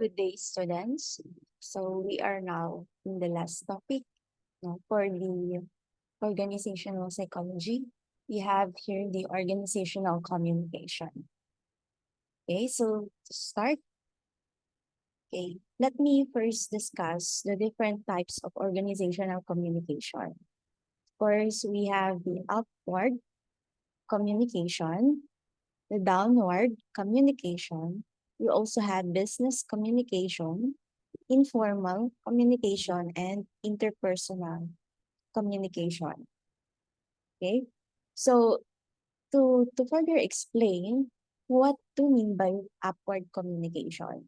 Good day, students. So we are now in the last topic for the organizational psychology. We have here the organizational communication. Okay, so to start, let me first discuss the different types of organizational communication. First, we have the upward communication, the downward communication. We also have business communication, informal communication, and interpersonal communication. Okay? So to further explain what to mean by upward communication.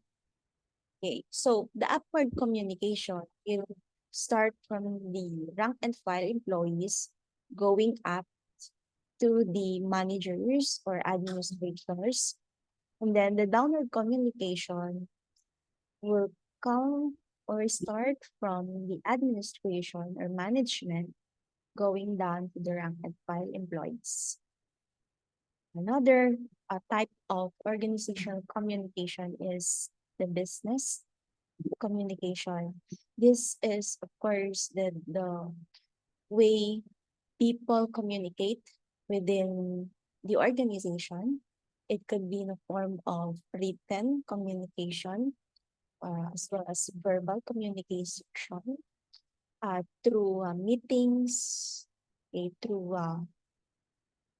Okay, so the upward communication will start from the rank and file employees going up to the managers or administrators. And then the downward communication will come or start from the administration or management going down to the rank and file employees. Another type of organizational communication is the business communication. This is, of course, the way people communicate within the organization. It could be in a form of written communication as well as verbal communication through meetings, through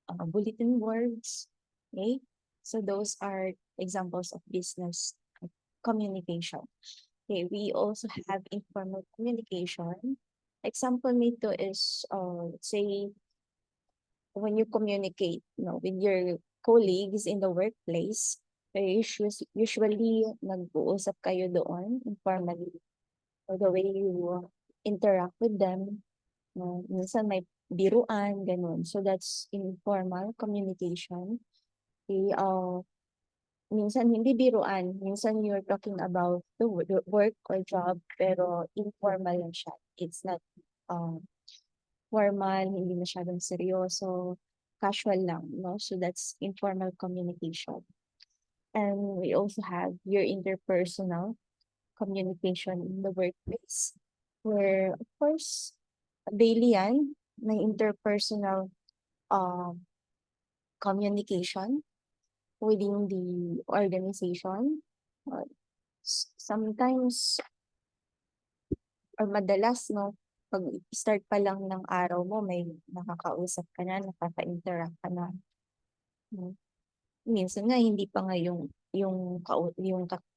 bulletin boards. Okay, so those are examples of business communication. Okay, we also have informal communication. Example nito is, let's say, when you communicate, with your colleagues in the workplace, usually nag-uusap kayo doon informally, or the way you interact with them. Minsan may biruan, ganun. So that's informal communication. Okay, minsan hindi biruan, minsan you're talking about the work or job, pero informal lang siya. It's not formal, hindi masyadong seryoso, casual lang, no? So that's informal communication. And we also have your interpersonal communication in the workplace, where, of course, daily yan, may interpersonal communication within the organization. Sometimes, or madalas, no, pag start pa lang ng araw mo, may nakakausap ka na, nakaka-interact ka na. Minsan nga, hindi pa nga yung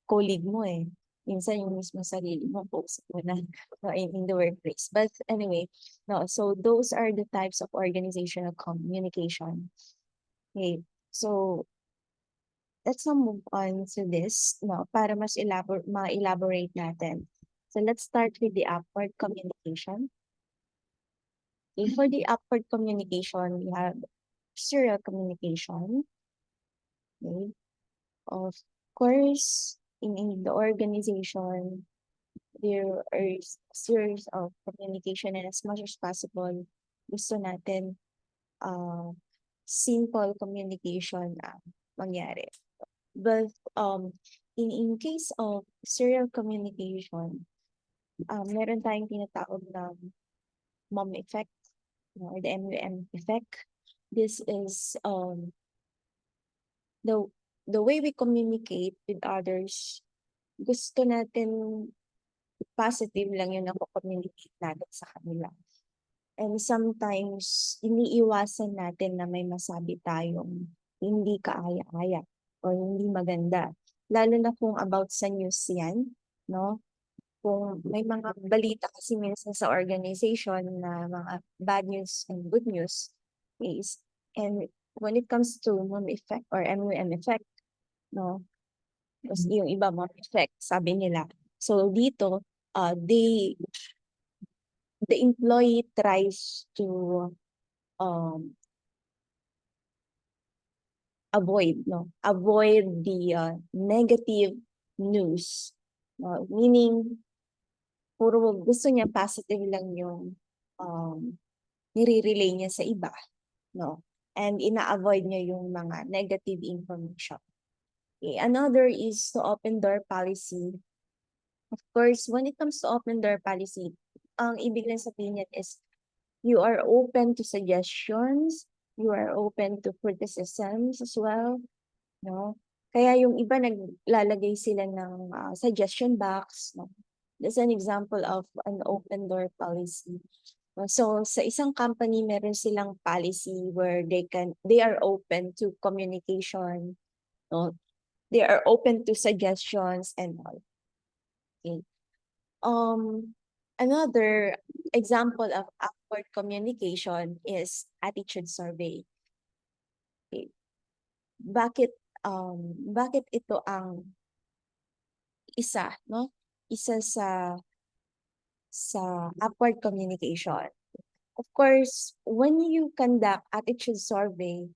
colleague mo eh. Minsan yung mismo sarili mo, post mo na no, in the workplace. But anyway, no, so those are the types of organizational communication. Okay, so let's now move on to this, no, para mas ma-elaborate natin. So let's start with the upward communication. Okay, for the upward communication, we have serial communication. Okay. Of course, in the organization, there are series of communication, and as much as possible, gusto natin simple communication mangyari. But in case of serial communication, meron tayong tinatawag na mom effect, or the MUM effect. This is the way we communicate with others. Gusto natin positive lang yung nako-communicate natin sa kanila. And sometimes, iniiwasan natin na may masabi tayong hindi kaaya-aya or hindi maganda. Lalo na kung about sa news yan, no? Kung may mga balita kasi minsan sa organization na mga bad news and good news is, and when it comes to MUM effect or MUM effect, no? Yung iba MUM effect, sabi nila. So dito, the employee tries to avoid the negative news, meaning puro gusto niya positive lang yung nire-relay niya sa iba, no, and ina-avoid niya yung mga negative information. Okay. Another is to open door policy. Of course, when it comes to open door policy, ang ibig lang sabihin niyan is you are open to suggestions, you are open to criticisms as well, no? Kaya yung iba naglalagay sila ng suggestion box, no? That's an example of an open door policy. So sa isang company, meron silang policy where they are open to communication, no? They are open to suggestions and all. Okay. Another example of upward communication is attitude survey. Okay. Bakit ito ang isa, no? Isa sa upward communication. Of course, when you conduct attitude survey,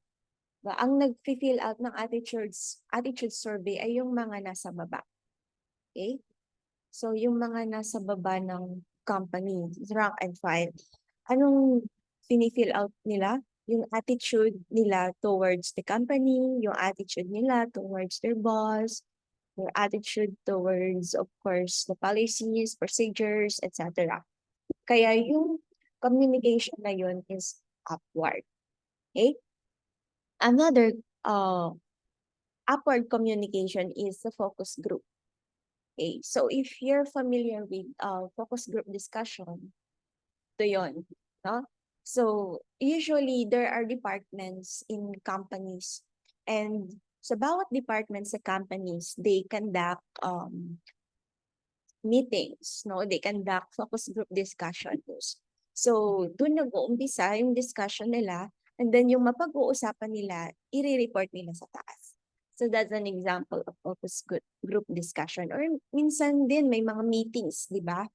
ang nag-fill out ng attitude survey ay yung mga nasa baba. Okay? So, yung mga nasa baba ng company, rank and file, anong fini-fill out nila? Yung attitude nila towards the company, yung attitude nila towards their boss, your attitude towards, of course, the policies, procedures, etc. Kaya yung communication na yun is upward. Okay? Another upward communication is the focus group. Okay, so if you're familiar with focus group discussion, ito yun, no? So usually there are departments in companies, and sa bawat department sa companies, they conduct meetings, no? They conduct focus group discussions. So doon nag-uumpisa yung discussion nila, and then yung mapag-uusapan nila, i-report nila sa taas. So that's an example of focus group discussion. Or minsan din may mga meetings, di ba?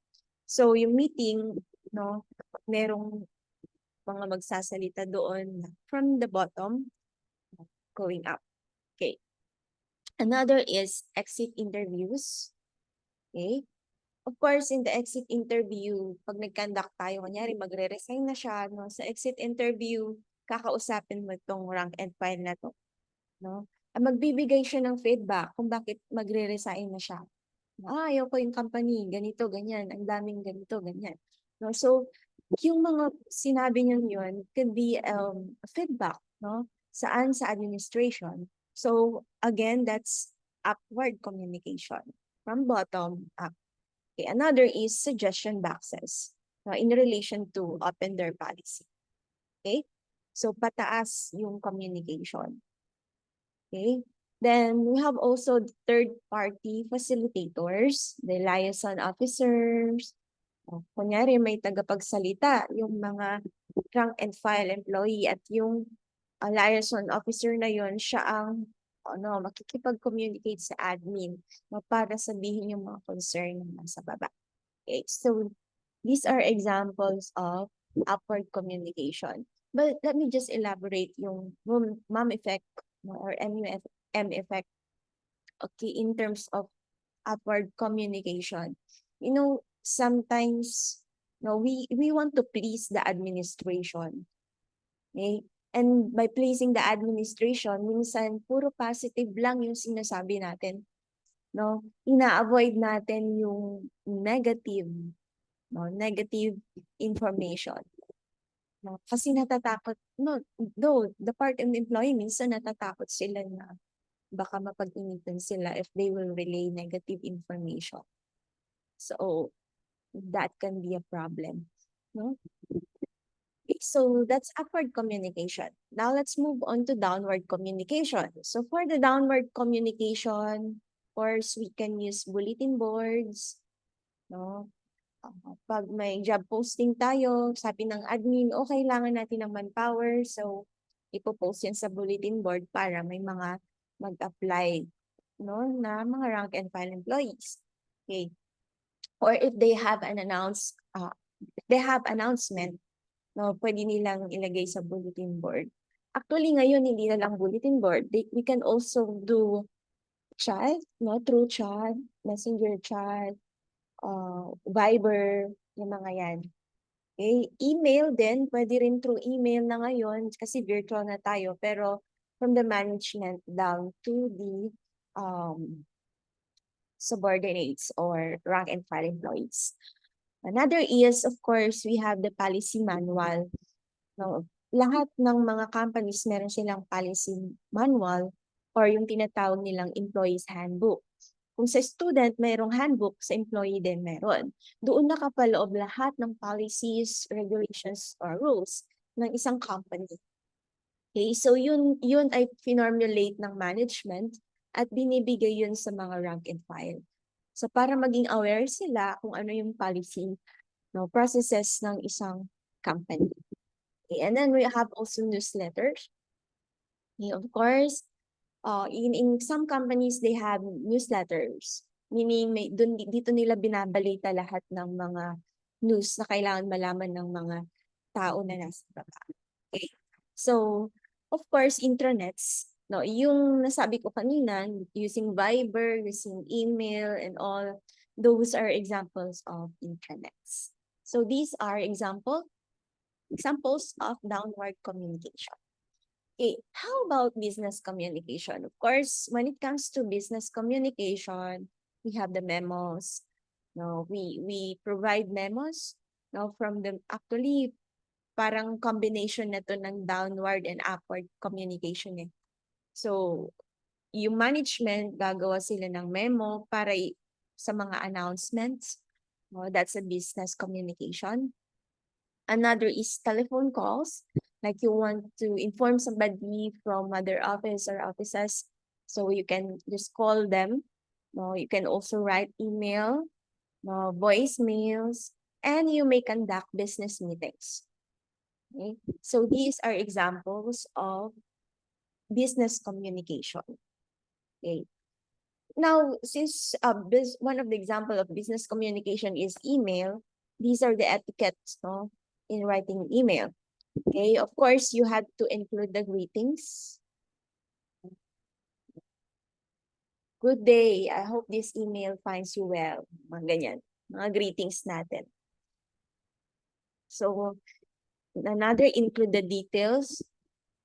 So yung meeting, no, merong mga magsasalita doon from the bottom going up. Okay. Another is exit interviews. Okay. Of course, in the exit interview, pag nag-conduct tayo, kunyari magre-resign na siya, no? Sa exit interview, kakausapin mo itong rank and file na to, no? Magbibigay siya ng feedback kung bakit magre-resign na siya. Ayaw ko yung company, ganito, ganyan, ang daming ganito, ganyan. No? So, yung mga sinabi niyo yun could be feedback, no? Saan sa administration. So, again, that's upward communication from bottom up. Okay, another is suggestion boxes in relation to open door policy. Okay? So, pataas yung communication. Okay? Then, we have also third-party facilitators, the liaison officers. Kunyari, may tagapagsalita, yung mga rank and file employee at yung liaison officer na yun, siya ang makikipag-communicate sa admin para sabihin yung mga concern na nasa baba. Okay, so these are examples of upward communication. But let me just elaborate yung mom effect or M effect, okay, in terms of upward communication. You know, sometimes we want to please the administration. Okay? And by pleasing the administration, minsan puro positive lang yung sinasabi natin. No? Ina-avoid natin yung negative, negative information. No? Kasi natatakot, though the part of the employee, minsan natatakot sila na baka mapag-initan sila if they will relay negative information. So, that can be a problem. No? So that's upward communication. Now let's move on to downward communication. So for the downward communication, of course, we can use bulletin boards. No? Pag may job posting tayo, sabi ng admin, kailangan natin ng manpower. So ipopost yan sa bulletin board para may mga mag-apply, no, na mga rank and file employees. Okay. Or if they have an announcement, no, pwede nilang ilagay sa bulletin board. Actually, ngayon, hindi na lang bulletin board. We can also do chat, no, through chat, messenger chat, Viber, yung mga yan. Okay? Email din, pwede rin through email na ngayon kasi virtual na tayo. Pero from the management down to the subordinates or rank and file employees. Another is, of course, we have the policy manual. No, lahat ng mga companies meron silang policy manual or yung tinatawag nilang employees handbook. Kung sa student, mayroong handbook, sa employee din meron. Doon nakapaloob lahat ng policies, regulations, or rules ng isang company. Okay, so yun ay finormulate ng management at binibigay yun sa mga rank and file. So para maging aware sila kung ano yung policy, no, processes ng isang company. Okay, and then we have also newsletters. Okay, of course, in some companies, they have newsletters. Meaning, dito nila binabalita lahat ng mga news na kailangan malaman ng mga tao na nasa baba. Okay. So, of course, intranets. No, yung nasabi ko kanina, using Viber, using email, and all, those are examples of intranets. So, these are examples of downward communication. Okay, how about business communication? Of course, when it comes to business communication, we have the memos. No, we provide memos. No, from the actually parang combination na to ng downward and upward communication eh. So, yung management gagawa sila ng memo para sa mga announcements. No, that's a business communication. Another is telephone calls. Like you want to inform somebody from other office or offices, so you can just call them. No, you can also write email, no, voicemails, and you may conduct business meetings. Okay? So these are examples of business communication. Okay. Now, since one of the example of business communication is email, these are the etiquettes, no, in writing email. Okay, of course, you have to include the greetings. Good day, I hope this email finds you well. Mga ganyan, mga greetings natin. So, another, include the details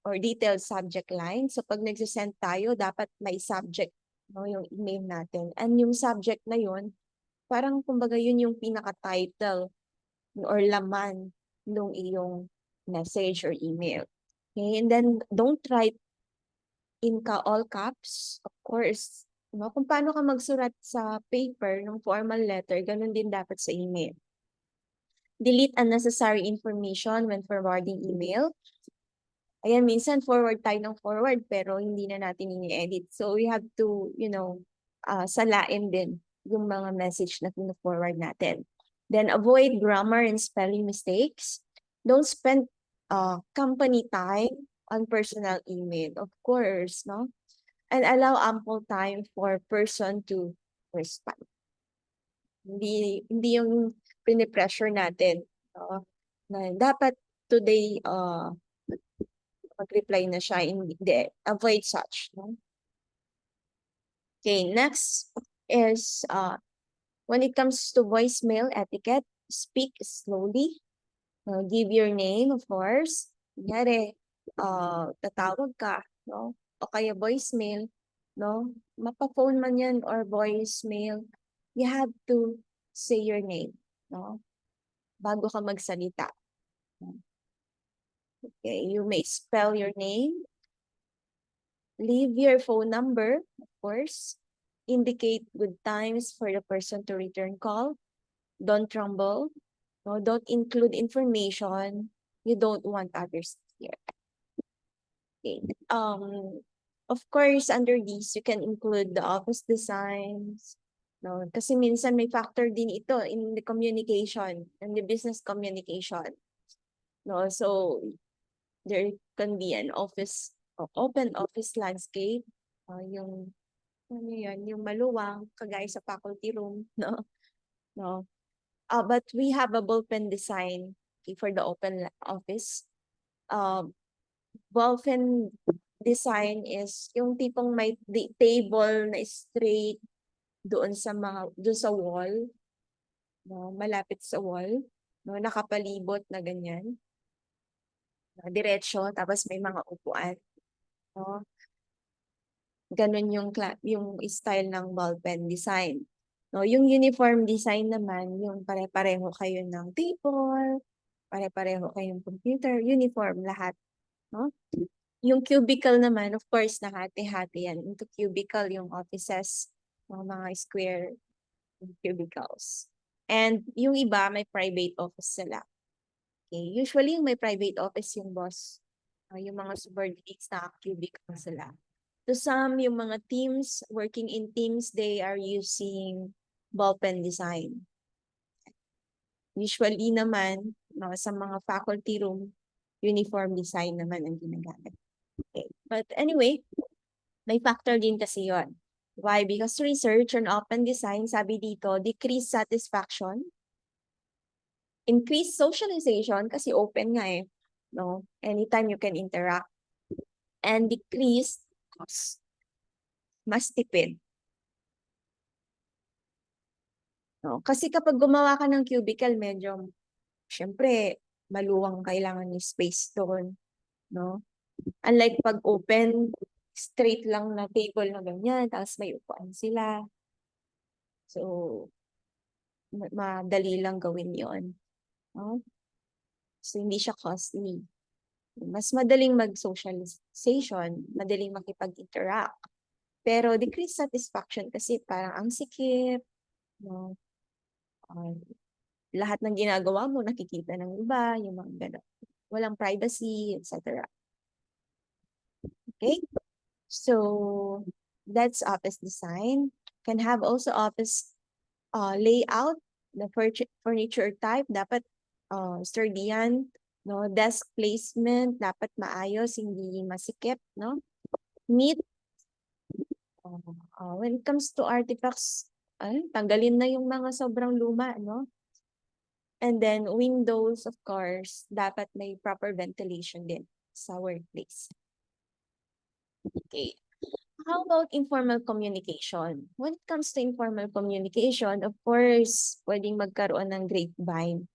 or detailed subject line. So, pag nagsisend tayo, dapat may subject, no, yung email natin. And yung subject na yun, parang kumbaga yun yung pinaka-title or laman ng iyong message or email. Okay, and then don't write in all caps, of course. No? Kung paano ka magsurat sa paper ng formal letter, ganun din dapat sa email. Delete unnecessary information when forwarding email. Ayan, minsan forward tayo ng forward pero hindi na natin ini-edit. So we have to, salain din yung mga message na pino-forward natin. Then avoid grammar and spelling mistakes. Don't spend company time on personal email, of course, no? And allow ample time for person to respond. Hindi yung pinipressure natin, no? Na dapat today mag-reply na siya, hindi, avoid such, no? Okay, next is when it comes to voicemail etiquette, speak slowly. Give your name, of course. Kunyari, tatawag ka, no? O kaya voicemail, no? Mapa-phone man yan or voicemail, you have to say your name, no? Bago ka magsalita. Okay, you may spell your name. Leave your phone number, of course. Indicate good times for the person to return call. Don't tremble. No, don't include information you don't want others to hear. Okay. Of course, under these, you can include the office designs. No, kasi minsan may factor din ito in the communication, in the business communication. No, so there can be an office, open office landscape, yung ano yan, yung maluwang, kagaya sa faculty room, no? No. But we have a ballpen design, okay, for the open office. Ballpen design is yung tipong may table na straight doon sa wall, no, malapit sa wall, no, nakapalibot na ganyan. Diretso, tapos may mga upuan, no? Ganun yung style ng ballpen design. No, yung uniform design naman, yung pare-pareho kayo ng table, pare-pareho kayong computer, uniform lahat, no? Yung cubicle naman, of course, nahati-hati yan into cubicle yung offices, mga square cubicles. And yung iba, may private office sila. Okay? Usually, yung may private office yung boss. Yung mga subordinates na cubicle sila. To some, yung mga teams, working in teams, they are using ballpen design. Usually naman, sa mga faculty room, uniform design naman ang ginagamit. Okay. But anyway, may factor din kasi yon. Why? Because research on open design, sabi dito, decrease satisfaction, increase socialization, kasi open nga eh, no? Anytime you can interact, and decrease cost. Mas tipid. No? Kasi kapag gumawa ka ng cubicle, medyo, syempre, maluwang kailangan ni space doon. No? Unlike pag open, straight lang na table na ganyan, tapos may upuan sila. So, madali lang gawin yon. No? So, hindi siya costly. Mas madaling mag-socialization, madaling makipag-interact. Pero decreased satisfaction kasi parang ang sikip, no? Lahat ng ginagawa mo, nakikita ng iba, yung mga gano'n. Walang privacy, etc. Okay? So, that's office design. Can have also office layout, the furniture type, dapat sturdy yan. No? Desk placement, dapat maayos, hindi masikip. No? Neat. When it comes to artifacts, tanggalin na yung mga sobrang luma. No? And then windows, of course, dapat may proper ventilation din sa workplace. Okay. How about informal communication? When it comes to informal communication, of course, pwedeng magkaroon ng grapevine.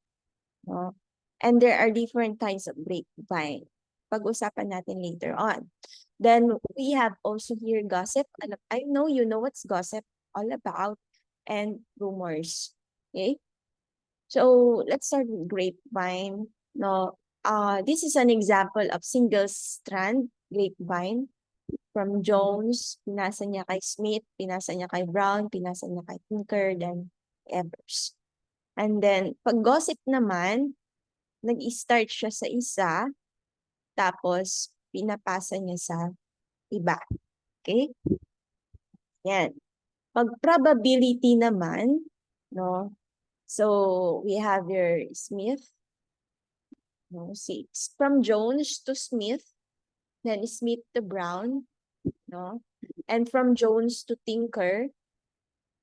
No? And there are different kinds of grapevine. Pag-usapan natin later on. Then we have also here gossip. I know you know what's gossip all about, and rumors. Okay? So let's start with grapevine. No, this is an example of single strand grapevine. From Jones, pinasa niya kay Smith, pinasa niya kay Brown, pinasa niya kay Tinker, then Evers. And then, pag gossip naman, nag-start siya sa isa, tapos pinapasa niya sa iba. Okay? Yan. Pag probability naman, no? So, we have your Smith. No, see, from Jones to Smith, then Smith to Brown, no? And from Jones to Tinker,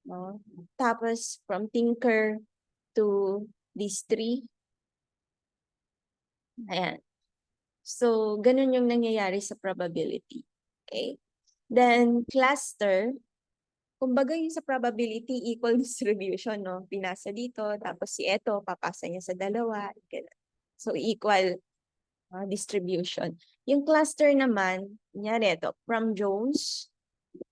no? Tapos from Tinker to these three. Ayan. So, ganun yung nangyayari sa probability. Okay? Then, cluster, kumbaga yung sa probability, equal distribution, no? Pinasa dito, tapos si eto, papasa niya sa dalawa. Ganun. So, equal distribution. Yung cluster naman, kunyari ito, from Jones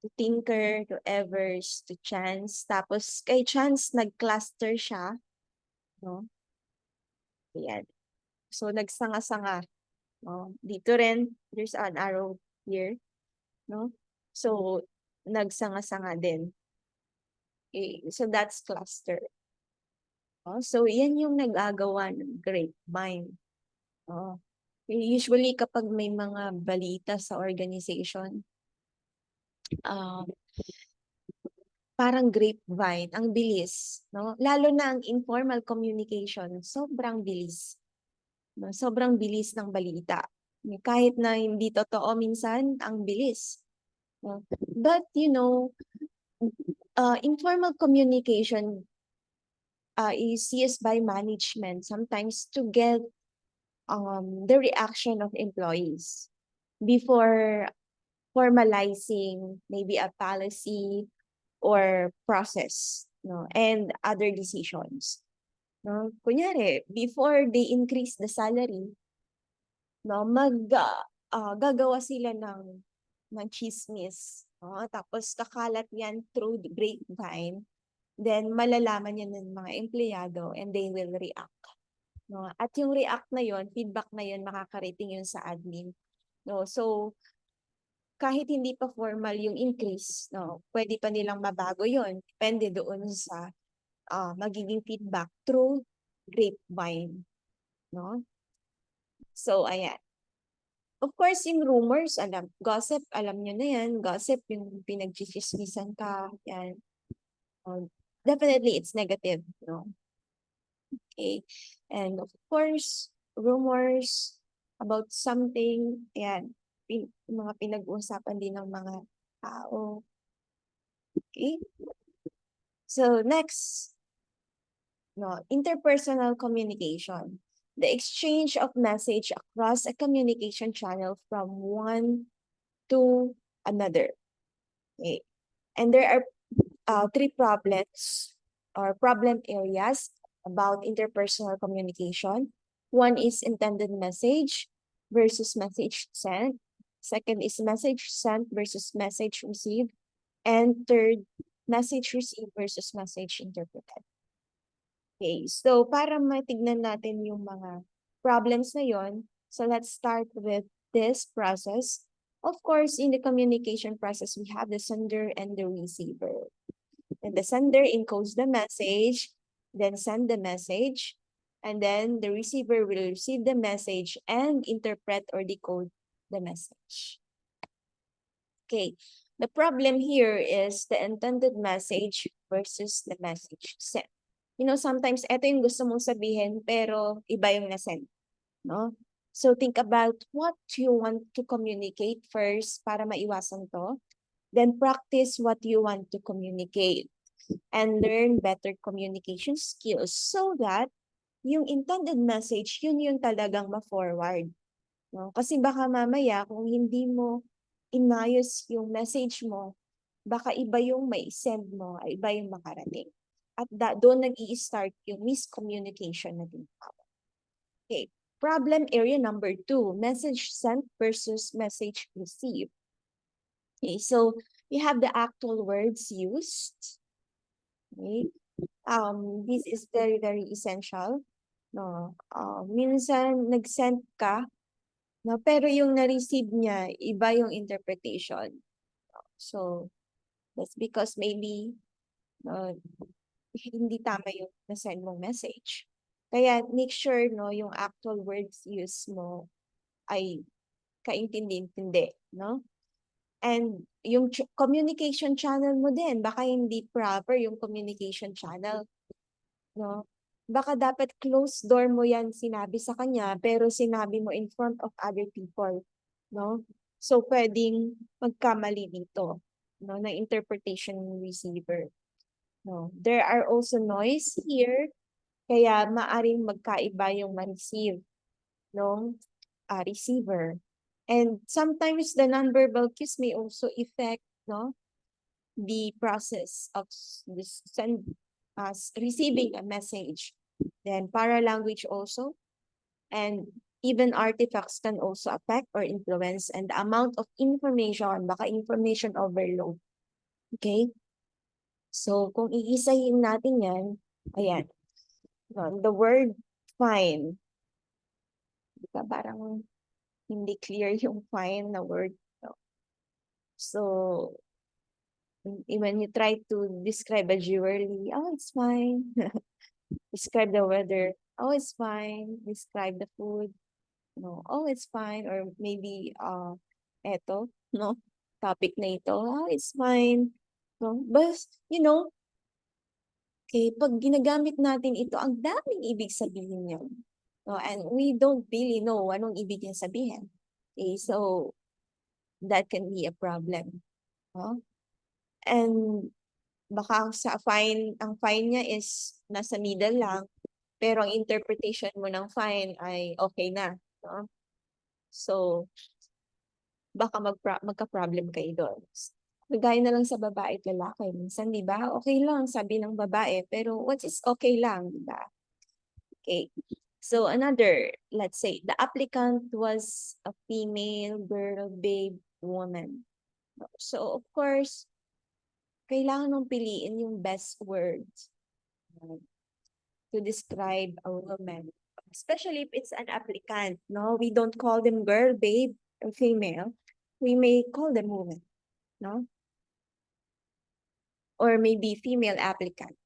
to Tinker to Evers to Chance. Tapos kay Chance, nag-cluster siya. No? Ayan. So, nagsanga-sanga. No? Dito rin, there's an arrow here. No? So, nagsanga-sanga din. Okay. So, that's cluster. No? So, yan yung nag-agawa ng grapevine. No? Usually, kapag may mga balita sa organization, parang grapevine, ang bilis, no? Lalo na ang informal communication, sobrang bilis. No? Sobrang bilis ng balita. Kahit na hindi totoo minsan, ang bilis. No? But, informal communication is used by management sometimes to get the reaction of employees before formalizing maybe a policy or process, no, and other decisions. No, kunyari, before they increase the salary, no, gagawa sila ng chismis Tapos kakalat yan through the grapevine, then malalaman yan ng mga empleyado and they will react. No? At yung react na yon, feedback na yon, makakarating yun sa admin. No? So, kahit hindi pa formal yung increase, no, pwede pa nilang mabago yon. Depende doon sa magiging feedback through grapevine. No? So, ayan. Of course, yung rumors, gossip, alam nyo na yan. Gossip, yung pinagchichismisan ka, yan. Definitely, it's negative, no? Okay. And of course, rumors about something, yan, mga pinag-uusapan din ng mga tao. Okay. So, next, no, interpersonal communication. The exchange of message across a communication channel from one to another. Okay. And there are three problems or problem areas about interpersonal communication. One is intended message versus message sent. Second is message sent versus message received. And third, message received versus message interpreted. Okay, so para matignan natin yung mga problems na yon, so let's start with this process. Of course, in the communication process, we have the sender and the receiver. And the sender encodes the message, then send the message, and then the receiver will receive the message and interpret or decode the message. Okay, the problem here is the intended message versus the message sent. You know, sometimes ito yung gusto mong sabihin, pero iba yung nasend, no? So think about what you want to communicate first para maiwasan to. Then practice what you want to communicate and learn better communication skills so that yung intended message, yun yung talagang ma-forward. No? Kasi baka mamaya kung hindi mo inayos yung message mo, baka iba yung may send mo, iba yung makarating. At doon nag-i-start yung miscommunication na tinatawag. Okay. Problem area number 2, message sent versus message received. Okay, so we have the actual words used. Okay. This is very, very essential. No, minsan nag-send ka, no, pero yung na-receive niya, iba yung interpretation. So, that's because maybe hindi tama yung na-send mong message. Kaya make sure, no, yung actual words use mo ay kaintindi-intindi, no? And yung communication channel mo din, baka hindi proper yung communication channel, no? Baka dapat close door mo yan sinabi sa kanya, pero sinabi mo in front of other people, no? So, pwedeng magkamali dito, no, na interpretation ng receiver. No, there are also noise here, kaya maaring magkaiba yung ma-receive ng receiver. And sometimes the nonverbal cues may also affect, no, the process of this receiving a message. Then paralanguage also, and even artifacts can also affect or influence and the amount of information, baka information overload. Okay? So, kung iisahin natin yan, ayan, the word fine. Diba, parang hindi clear yung fine na word. So, when you try to describe a jewelry, oh, it's fine. Describe the weather, oh, it's fine. Describe the food, no, oh, it's fine. Or maybe, eto, no, topic na ito, oh, it's fine. No, but, okay, pag ginagamit natin ito, ang daming ibig sabihin niya. No, and we don't really know anong ibig niya sabihin. Okay, so that can be a problem. No? And baka ang fine niya is nasa middle lang, pero ang interpretation mo ng fine ay okay na. No? So, baka magka-problem kayo doon. Gaya na lang sa babae at lalaki. Minsan, di ba? Okay lang, sabi ng babae. Pero what is okay lang, di ba? Okay. So another, let's say, the applicant was a female, girl, babe, woman. So, of course, kailangan mong piliin yung best words to describe a woman. Especially if it's an applicant, no? We don't call them girl, babe, or female. We may call them woman, no? Or maybe female applicant.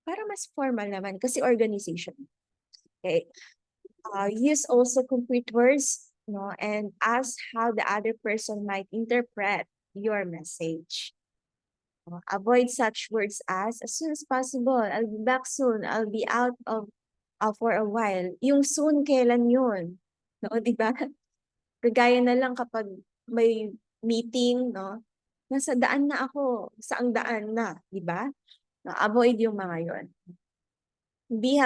Para mas formal naman kasi organization. Okay. Use also complete words, no? And ask how the other person might interpret your message. Avoid such words as soon as possible, I'll be back soon, I'll be out of for a while. Yung soon, kailan yun? No, di ba? Kagaya na lang kapag may meeting, no? Nasa daan na ako, saang daan na, di ba? No, avoid yung mga yon. We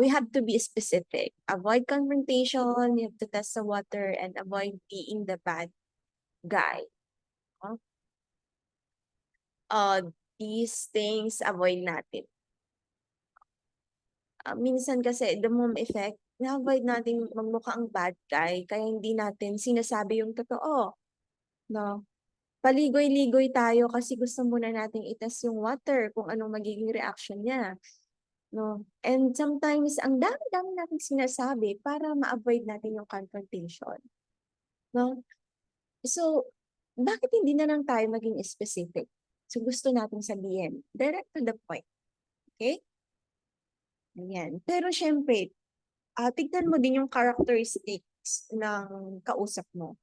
have to be specific. Avoid confrontation, you have to test the water, and avoid being the bad guy. No? These things, avoid natin. Minsan kasi the mom effect, na-avoid natin magmukha ang bad guy, kaya hindi natin sinasabi yung totoo. No? Paligoy-ligoy tayo kasi gusto muna nating itas yung water kung anong magiging reaction niya. No? And sometimes, ang dami-dami nating sinasabi para ma-avoid natin yung confrontation. No? So, bakit hindi na lang tayo maging specific? So, gusto nating sabihin, direct to the point. Okay? Ayan. Pero syempre, tignan mo din yung characteristics ng kausap mo.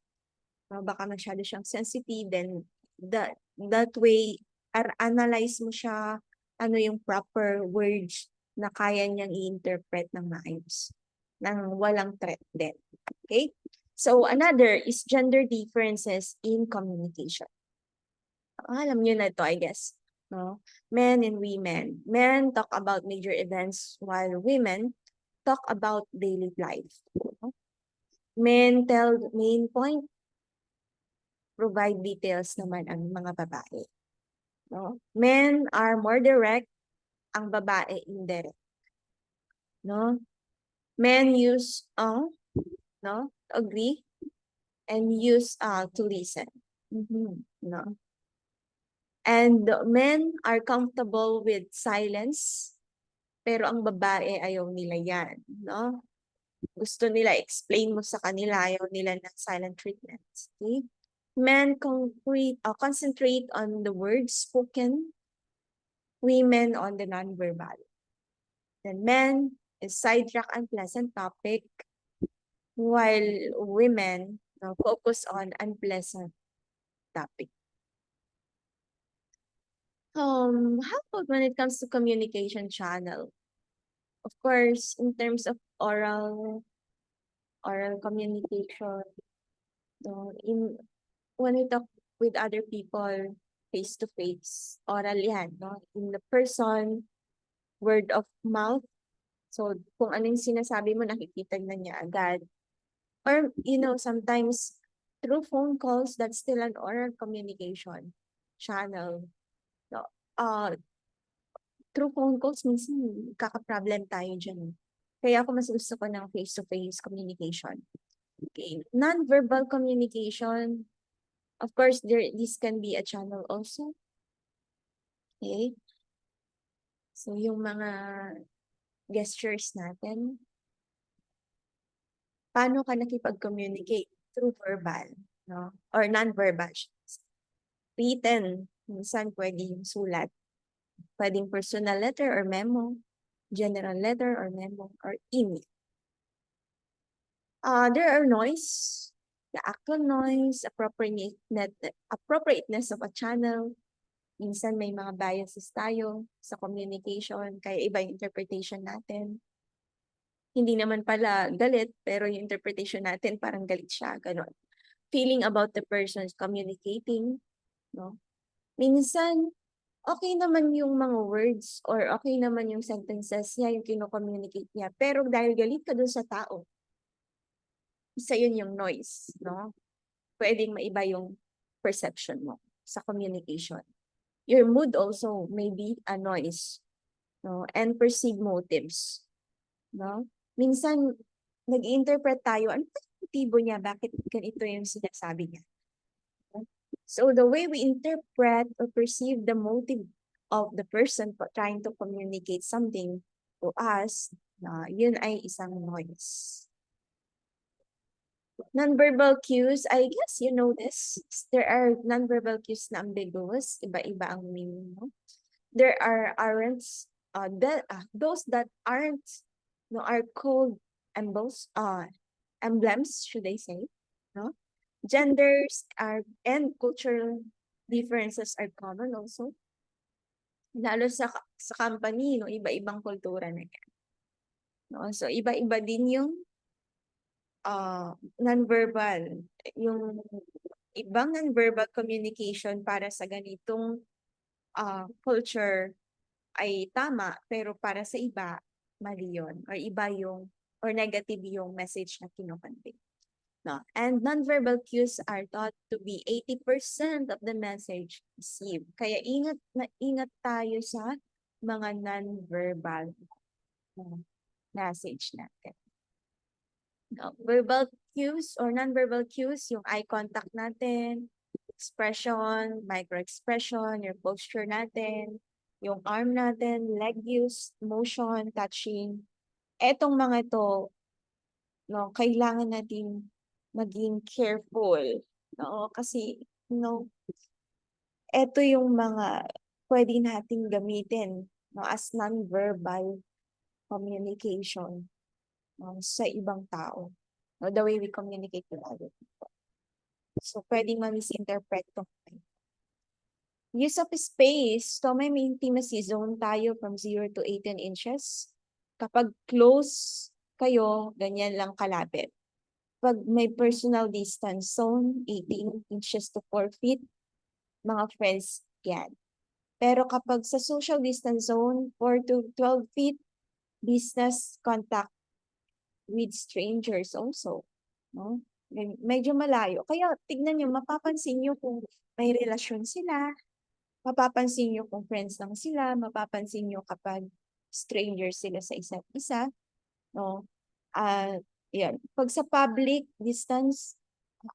Baka masyado siyang sensitive, then that way, analyze mo siya, ano yung proper words na kaya niyang i-interpret ng maayos, nang walang threat din. Okay? So, another is gender differences in communication. Alam niyo na ito, I guess. No? Men and women. Men talk about major events while women talk about daily life. Men tell main point, provide details naman ang mga babae. No? Men are more direct, ang babae indirect. No? Men use no, agree, and use to listen. No? And men are comfortable with silence, pero ang babae ayaw nila yan, no? Gusto nila explain mo sa kanila, ayaw nila ng silent treatment. Okay? Men concentrate on the words spoken, women on the nonverbal. Then men is sidetrack unpleasant topic, while women focus on unpleasant topic. How about when it comes to communication channel? Of course, in terms of oral communication, when we talk with other people face to face, oral yan, no? In the person, word of mouth. So, kung ano yung sinasabi mo, nakikita na niya agad. Or, sometimes through phone calls, that's still an oral communication channel. No? Through phone calls, minsan kaka-problem tayo dyan. Kaya ako mas gusto ko ng face-to-face communication. Okay. Non-verbal communication, of course, this can be a channel also. Okay. So, yung mga gestures natin, paano ka nakipag-communicate? Through verbal, no? Or non-verbal. Written, minsan pwede yung sulat. Pwedeng personal letter or memo, general letter or memo, or email. There are noise, the actual noise, appropriateness of a channel. Minsan may mga biases tayo sa communication, kaya iba yung interpretation natin. Hindi naman pala galit, pero yung interpretation natin parang galit siya, gano'n. Feeling about the person's communicating, no? Minsan, okay naman yung mga words or okay naman yung sentences niya, yung kino-communicate niya, pero dahil galit ka dun sa tao, isa yun yung noise, no? Pwedeng maiba yung perception mo sa communication. Your mood also may be a noise, no? And perceived motives, no? Minsan, nag-interpret tayo, ano ba yung motibo niya? Bakit ganito yung sinasabi niya? So the way we interpret or perceive the motive of the person trying to communicate something to us, yun ay isang noise. Nonverbal cues, I guess you know this. There are nonverbal cues na ambiguous, iba-iba ang meaning mo. There are those that aren't, no, are called emblems, should I say, no? Genders are and cultural differences are common also. Lalo sa company, no, iba-ibang kultura na yan. No? So iba-iba din yung nonverbal, yung ibang nonverbal communication para sa ganitong culture ay tama, pero para sa iba, mali yun, or iba yung, or negative yung message na kinukonvey. No? And nonverbal cues are thought to be 80% of the message received. Kaya ingat na ingat tayo sa mga nonverbal message natin. No? Verbal cues or nonverbal cues, yung eye contact natin, expression, micro-expression, yung posture natin, yung arm natin, leg use, motion, touching. Etong mga to, no, kailangan natin maging careful, no? Kasi, no, eto yung mga pwede nating gamitin, no, as non-verbal communication, no, sa ibang tao. No, the way we communicate with other people. So, pwedeng ma-misinterpret to. Use of space, so may intimacy zone tayo from 0 to 18 inches. Kapag close kayo, ganyan lang kalapit. Pag may personal distance zone, 18 inches to 4 feet, mga friends yan. Pero kapag sa social distance zone, 4 to 12 feet, business contact with strangers also. No? Medyo malayo. Kaya tignan nyo, mapapansin nyo kung may relasyon sila, mapapansin nyo kung friends lang sila, mapapansin nyo kapag strangers sila sa isa't isa. No? Yan. Pag sa public distance,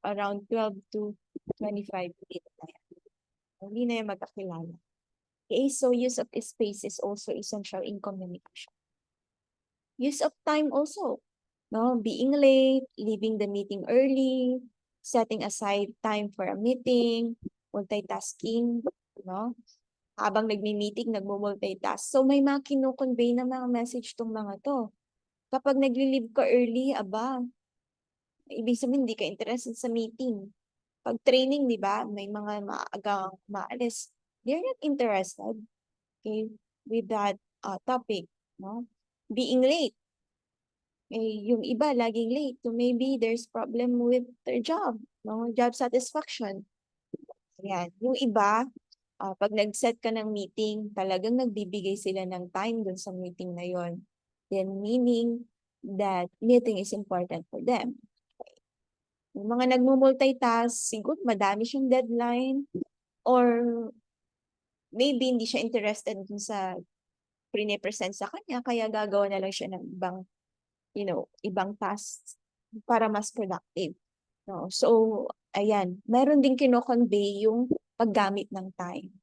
around 12 to 25 feet na yan. Hindi na yan magkakilala. Okay, so use of space is also essential in communication. Use of time also. No? Being late, leaving the meeting early, setting aside time for a meeting, multitasking, no? Habang nagmi-meeting, nagmo-multitask. So may mga kino-convey na mga message tong mga to. Kapag nagli-leave ka early, ibig sabihin hindi ka interested sa meeting. Pag training, di ba, may mga maagang maalis. They're not interested, okay, with that topic, no? Being late. Yung iba laging late. So maybe there's problem with their job, no? Job satisfaction. Yan. Yung iba, pag nag-set ka ng meeting, talagang nagbibigay sila ng time dun sa meeting na yon. Then meaning that meeting is important for them. Yung mga nagmo-multitask, siguro madami siyang deadline or maybe hindi siya interested dun sa pre-present sa kanya, kaya gagawa na lang siya ng ibang, ibang tasks para mas productive. No? So, ayan, meron din kino-convey yung paggamit ng time.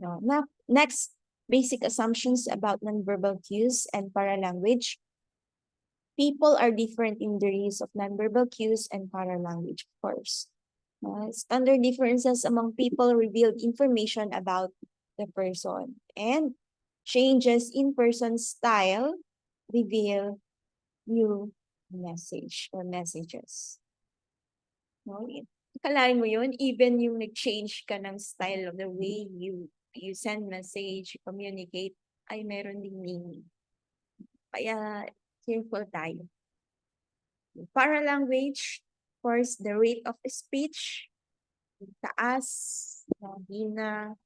No? Next, basic assumptions about nonverbal cues and paralanguage. People are different in their use of nonverbal cues and paralanguage, of course. Standard differences among people revealed information about the person, and changes in person's style reveal new message or messages. No? Akalain mo yun, even yung nag-change ka ng style of the way you send message, communicate, ay meron ding meaning. Kaya careful tayo. Paralanguage, of course, the rate of speech, taas, hina,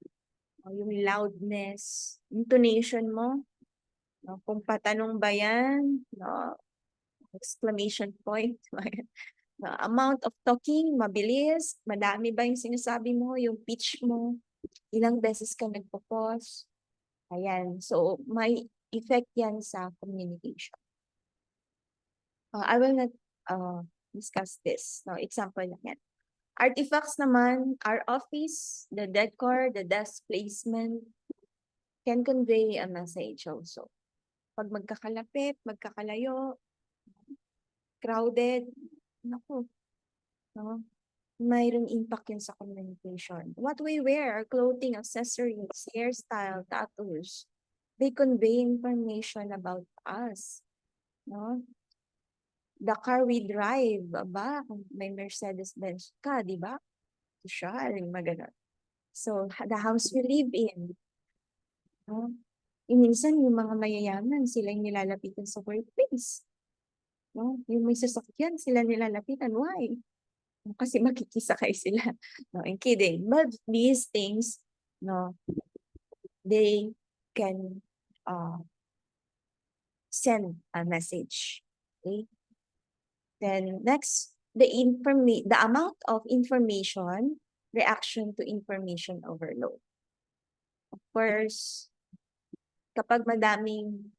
yung loudness, intonation mo, kung patanong ba yan, exclamation point, amount of talking, mabilis, madami ba yung sinasabi mo, yung pitch mo, ilang beses ka nagpo-pause. Ayan, so may effect yan sa communication. I will not discuss this. No, example lang yan. Artifacts naman, our office, the decor, the desk placement can convey a message also. Pag magkakalapit, magkakalayo, crowded, naku, no? Mayroong impact yun sa communication. What we wear, our clothing, accessories, hairstyle, tattoos, they convey information about us, no? The car we drive, aba, kung may Mercedes-Benz ka, di ba? Siya, maganon. So, the house we live in, no? Minsan, yung mga mayayaman, sila yung nilalapitan sa workplace. No? Yung may sasakyan, sila nilalapitan. Why? Kasi makikisakay sila. No, I'm kidding. But these things, no, they can send a message. Okay? Then next, the amount of information, reaction to information overload. Of course, kapag madaming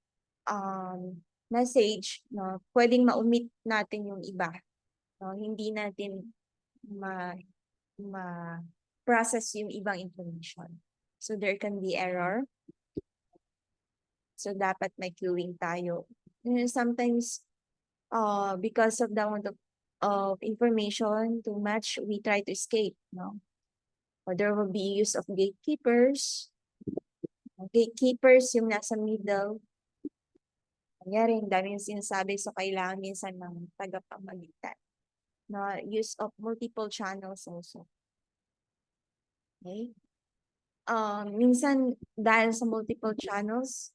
message, no, pwedeng ma-omit natin yung iba. No? Hindi natin ma-process yung ibang information. So there can be error. So dapat may queuing tayo. Sometimes, because of the amount of information too much, we try to escape. No? Or there will be use of gatekeepers. Gatekeepers yung nasa middle. Nangyari, ang dami yung sinasabi, so kailangan minsan ng tagapamagitan. No? Use of multiple channels also. Okay? Minsan, dahil sa multiple channels,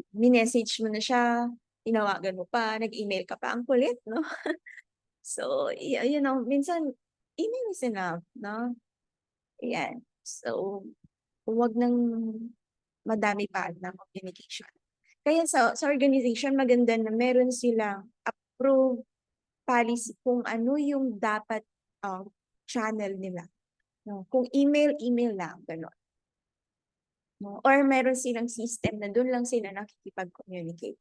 minessage mo na siya, tinawagan mo pa, nag-email ka pa, ang kulit, no? So, you know, minsan, email is enough, no? Ayan. So, huwag nang madami pa ng communication. Kaya sa organization, maganda na meron silang approved policy kung ano yung dapat channel nila. No? Kung email, email lang, gano'n. No? Or meron silang system na doon lang sila nakikipag-communicate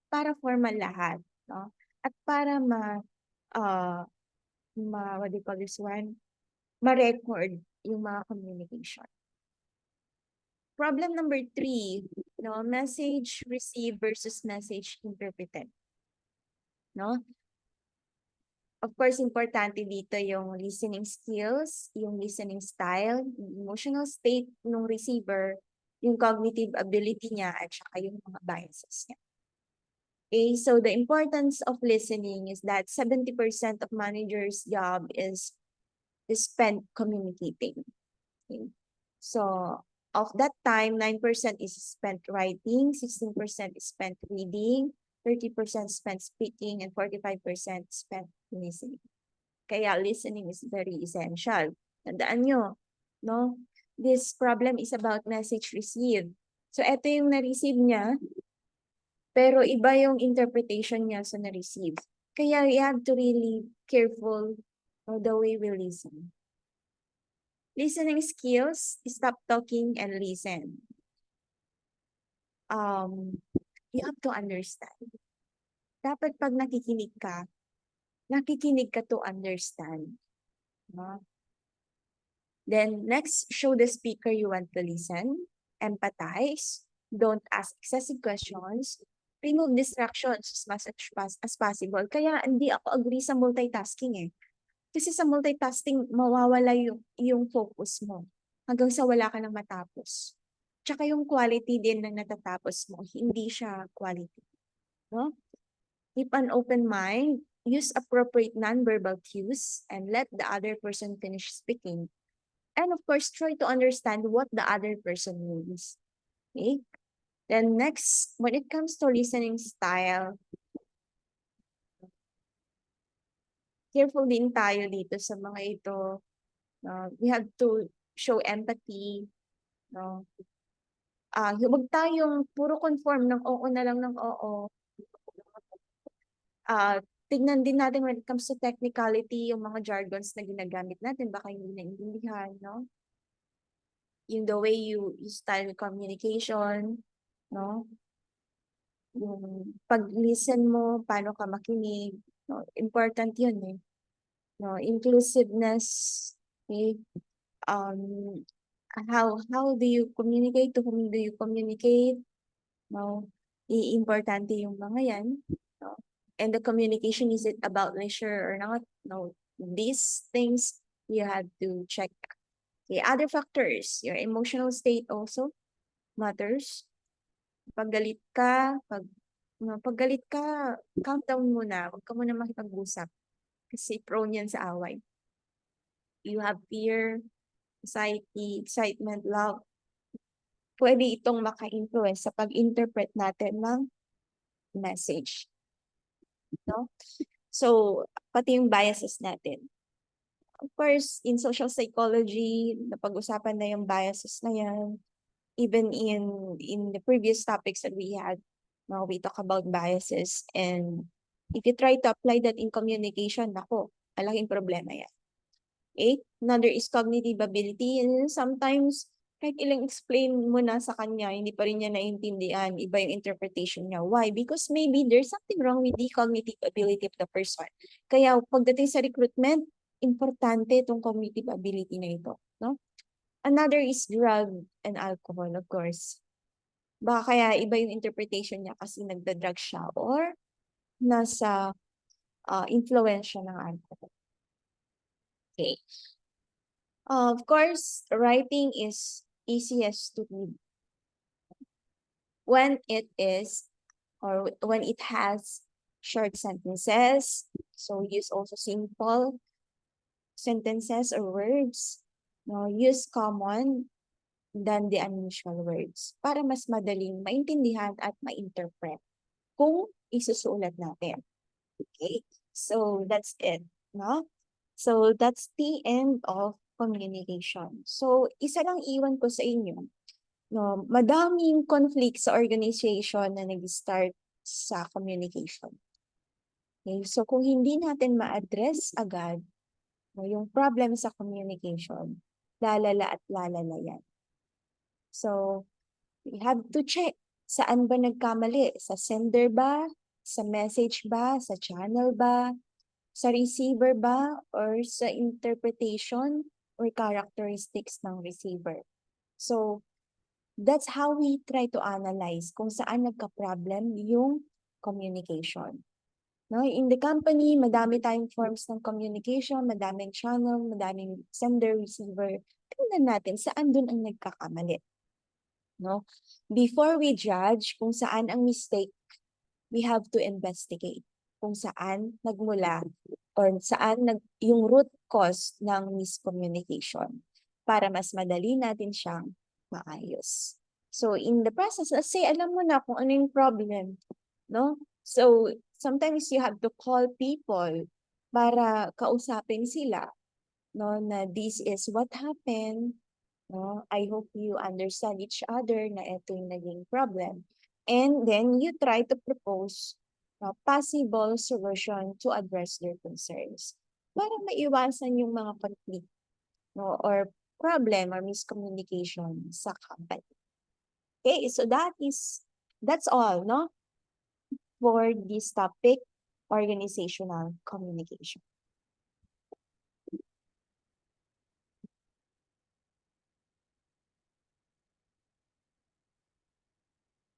para formal lahat. No? At para what do you call this one? Ma-record yung mga communication. Problem number 3, no, message received versus message interpreted. No? Of course, importante dito yung listening skills, yung listening style, yung emotional state ng receiver, yung cognitive ability niya, at saka yung mga biases niya. Okay, so the importance of listening is that 70% of managers' job is spent communicating. Okay? So, of that time, 9% is spent writing, 16% is spent reading, 30% spent speaking, and 45% spent listening. Kaya listening is very essential. Tandaan nyo, no? This problem is about message received. So, ito yung na-receive niya, pero iba yung interpretation niya sa na-receive. Kaya you have to really careful the way we listen. Listening skills, stop talking and listen. You have to understand. Dapat pag nakikinig ka to understand. No? Then next, show the speaker you want to listen. Empathize. Don't ask excessive questions. Remove distractions as much as possible. Kaya hindi ako agree sa multitasking eh. Kasi sa multitasking, mawawala yung focus mo hanggang sa wala ka nang matapos. Tsaka yung quality din na natatapos mo, hindi siya quality. No? Keep an open mind, use appropriate nonverbal cues, and let the other person finish speaking. And of course, try to understand what the other person means. Okay? Then next, when it comes to listening style, careful din tayo dito sa mga ito. We have to show empathy. No? Huwag tayong puro conform ng oo na lang ng oo. Tignan din natin when it comes to technicality, yung mga jargons na ginagamit natin, baka hindi naintindihan, no? Yung the way you style communication, no? Yung pag-listen mo, paano ka makinig, no? Important yun eh. no, inclusiveness, okay? How do you communicate, to whom do you communicate, no? Importante yung mga yan, no? And the communication, is it about leisure or not? No, these things you have to check. Okay, other factors, your emotional state also matters. Pag galit ka, pag galit ka, calm down muna, huwag ka muna makipag-usap kasi prone yan sa away. You have fear, anxiety, excitement, love. Pwede itong maka-influence sa pag-interpret natin ng message. No? So, pati yung biases natin. Of course, in social psychology, napag-usapan na yung biases na yan. Even in the previous topics that we had, now we talk about biases. And if you try to apply that in communication, nako, malaking problema yan. Okay? Another is cognitive ability. And sometimes, kahit ilang explain mo na sa kanya, hindi pa rin niya naiintindihan, iba yung interpretation niya. Why? Because maybe there's something wrong with the cognitive ability of the person. Kaya pagdating sa recruitment, importante itong cognitive ability na ito. No? Another is drug and alcohol, of course. Baka kaya iba yung interpretation niya kasi nagda-drug siya or nasa influensya ng alcohol. Okay. Of course, writing is easiest to read when it is, or when it has short sentences. So use also simple sentences or words. No, use common than the unusual words para mas madaling maintindihan at ma-interpret kung isusulat natin. Okay? So that's it, no? So that's the end of communication. So isa lang iwan ko sa inyo, no, madaming conflict sa organization na nag-start sa communication. Okay? So kung hindi natin ma-address agad, no, yung problem sa communication, lalala at lalala yan. So we have to check, saan ba nagkamali? Sa sender ba? Sa message ba? Sa channel ba? Sa receiver ba? Or sa interpretation or characteristics ng receiver? So, that's how we try to analyze kung saan nagka-problem yung communication. No, in the company, madami tayong forms ng communication, madaming channel, madaming sender, receiver. Tingnan natin saan dun ang nagkakamali. No? Before we judge kung saan ang mistake, we have to investigate kung saan nagmula or saan yung root cause ng miscommunication para mas madali natin siyang maayos. So in the process, let's say alam mo na kung ano yung problem, no? So sometimes you have to call people para kausapin sila, no, na this is what happened. No, I hope you understand each other na ito yung naging problem. And then you try to propose a possible solution to address their concerns para maiwasan yung mga conflict, no, or problem or miscommunication sa company. Okay, so that's all, no, for this topic, organizational communication.